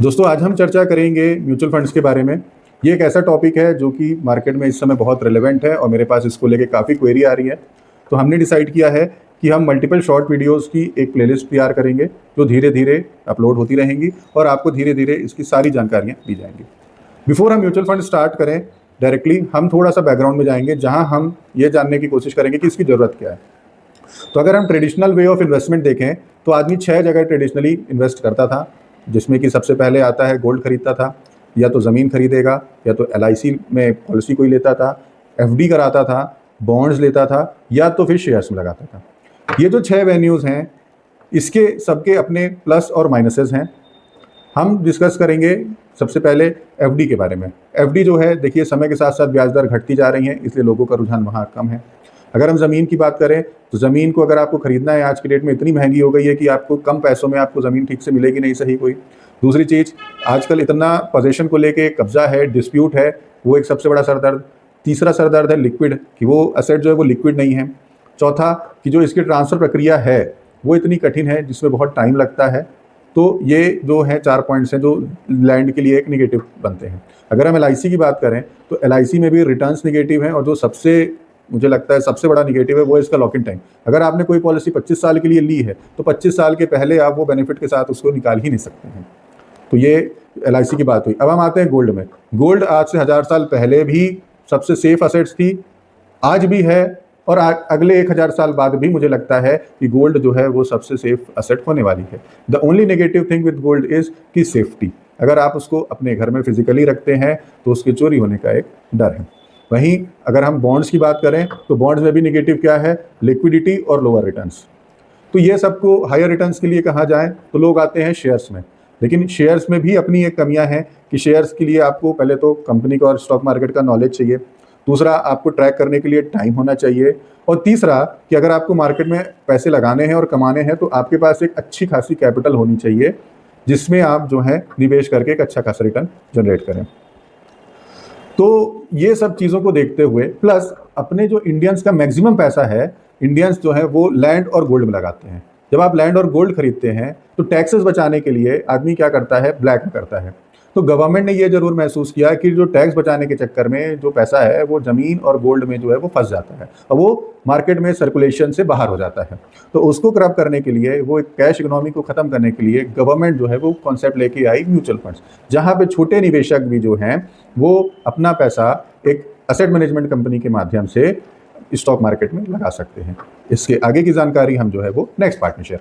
दोस्तों आज हम चर्चा करेंगे म्यूचुअल फंड्स के बारे में। ये एक ऐसा टॉपिक है जो कि मार्केट में इस समय बहुत रिलेवेंट है और मेरे पास इसको लेके काफ़ी क्वेरी आ रही है। तो हमने डिसाइड किया है कि हम मल्टीपल शॉर्ट वीडियोस की एक प्लेलिस्ट तैयार करेंगे जो धीरे धीरे अपलोड होती रहेंगी और आपको धीरे धीरे इसकी सारी जानकारियाँ दी जाएंगी। बिफोर हम म्यूचुअल फंड स्टार्ट करें डायरेक्टली, हम थोड़ा सा बैकग्राउंड में जाएंगे जहाँ हम ये जानने की कोशिश करेंगे कि इसकी ज़रूरत क्या है। तो अगर हम ट्रेडिशनल वे ऑफ इन्वेस्टमेंट देखें तो आदमी 6 जगह ट्रेडिशनली इन्वेस्ट करता था, जिसमें कि सबसे पहले आता है गोल्ड खरीदता था, या तो ज़मीन खरीदेगा, या तो LIC में पॉलिसी कोई लेता था, FD कराता था, बॉन्ड्स लेता था, या तो फिर शेयर्स में लगाता था। ये जो 6 वेन्यूज़ हैं इसके सबके अपने प्लस और माइनसेस हैं। हम डिस्कस करेंगे सबसे पहले FD के बारे में। FD जो है देखिए समय के साथ साथ ब्याज दर घटती जा रही हैं, इसलिए लोगों का रुझान वहाँ कम है। अगर हम ज़मीन की बात करें तो ज़मीन को अगर आपको ख़रीदना है आज की डेट में इतनी महंगी हो गई है कि आपको कम पैसों में आपको ज़मीन ठीक से मिलेगी नहीं सही कोई। दूसरी चीज़, आजकल इतना पोजीशन को लेके कब्जा है, डिस्प्यूट है, वो एक सबसे बड़ा सरदर्द। तीसरा सरदर्द है लिक्विड, कि वो असेट जो है वो लिक्विड नहीं है। चौथा कि जो इसकी ट्रांसफ़र प्रक्रिया है वो इतनी कठिन है जिसमें बहुत टाइम लगता है। तो ये जो है 4 पॉइंट्स हैं जो लैंड के लिए एक निगेटिव बनते हैं। अगर हम LIC की बात करें तो LIC में भी रिटर्न्स निगेटिव हैं, और जो सबसे मुझे लगता है सबसे बड़ा निगेटिव है वो है इसका लॉक इन टाइम। अगर आपने कोई पॉलिसी 25 साल के लिए ली है तो 25 साल के पहले आप वो बेनिफिट के साथ उसको निकाल ही नहीं सकते हैं। तो ये LIC की बात हुई। अब हम आते हैं गोल्ड में। गोल्ड आज से 1000 साल पहले भी सबसे सेफ असेट्स थी, आज भी है, और अगले 1000 साल बाद भी मुझे लगता है कि गोल्ड जो है वो सबसे सेफ असेट होने वाली है। The only negative thing with gold is कि सेफ्टी। अगर आप उसको अपने घर में फिजिकली रखते हैं तो उसके चोरी होने का एक डर है। वहीं अगर हम बॉन्ड्स की बात करें तो बॉन्ड्स में भी निगेटिव क्या है, लिक्विडिटी और लोअर रिटर्न्स। तो ये सबको हायर रिटर्न्स के लिए कहा जाए तो लोग आते हैं शेयर्स में, लेकिन शेयर्स में भी अपनी एक कमियां हैं कि शेयर्स के लिए आपको पहले तो कंपनी का और स्टॉक मार्केट का नॉलेज चाहिए। दूसरा, आपको ट्रैक करने के लिए टाइम होना चाहिए। और तीसरा कि अगर आपको मार्केट में पैसे लगाने हैं और कमाने हैं तो आपके पास एक अच्छी खासी कैपिटल होनी चाहिए जिसमें आप जो है निवेश करके एक अच्छा खासा रिटर्न जनरेट करें। तो ये सब चीज़ों को देखते हुए, प्लस अपने जो इंडियंस का मैक्सिमम पैसा है, इंडियंस जो है वो लैंड और गोल्ड में लगाते हैं। जब आप लैंड और गोल्ड खरीदते हैं तो टैक्सेस बचाने के लिए आदमी क्या करता है, ब्लैक में करता है। तो गवर्नमेंट ने ये जरूर महसूस किया कि जो टैक्स बचाने के चक्कर में जो पैसा है वो ज़मीन और गोल्ड में जो है वो फंस जाता है और वो मार्केट में सर्कुलेशन से बाहर हो जाता है। तो उसको क्रब करने के लिए, वो एक कैश इकोनॉमी को ख़त्म करने के लिए गवर्नमेंट जो है वो कॉन्सेप्ट लेके आई म्यूचुअल फंड्स, जहाँ पे छोटे निवेशक भी जो हैं वो अपना पैसा एक असेट मैनेजमेंट कंपनी के माध्यम से स्टॉक मार्केट में लगा सकते हैं। इसके आगे की जानकारी हम जो है वो नेक्स्ट पार्ट में शेयर